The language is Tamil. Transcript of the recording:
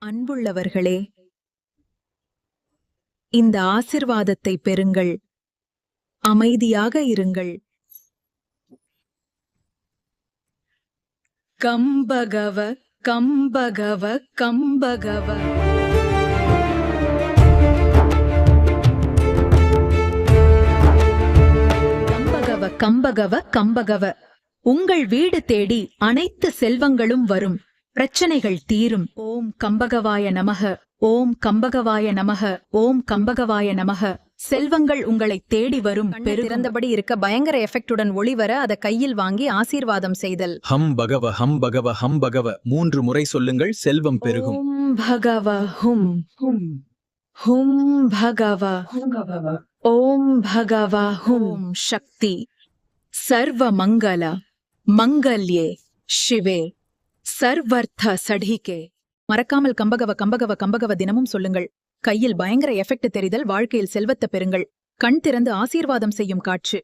அன்புள்ளவர்களே, இந்த ஆசிர்வாதத்தை பெறுங்கள். அமைதியாக இருங்கள். கம்பகவ கம்பகவ கம்பகவ. கம்பகவ கம்பகவ கம்பகவ. உங்கள் வீடு தேடி அனைத்து செல்வங்களும் வரும். பிரச்சனைகள் தீரும். ஓம் கம்பகவாய நமக. ஓம் கம்பகவாய நமக. ஓம் கம்பகவாய நமக. செல்வங்கள் உங்களை தேடி வரும். திறந்தபடி இருக்க பயங்கர எஃபெக்டுடன் ஒளிவர அதை கையில் வாங்கி ஆசீர்வாதம் செய்தல். ஹம் பகவ ஹம் பகவ ஹம் பகவ 3 முறை சொல்லுங்கள், செல்வம் பெருகும். ஓம் பகவ ஹும் ஹும் ஹும் பகவ. ஓம் பகவ ஹும் சக்தி. சர்வ மங்கள மங்கல்யே சிவே சர்வர்த்த சடிகே. மறக்காமல் கம்பகவ கம்பகவ கம்பகவ தினமும் சொல்லுங்கள். கையில் பயங்கர எஃபெக்ட் தெரிதல். வாழ்க்கையில் செல்வத்தை பெறுங்கள். கண் திறந்து ஆசீர்வாதம் செய்யும் காட்சி.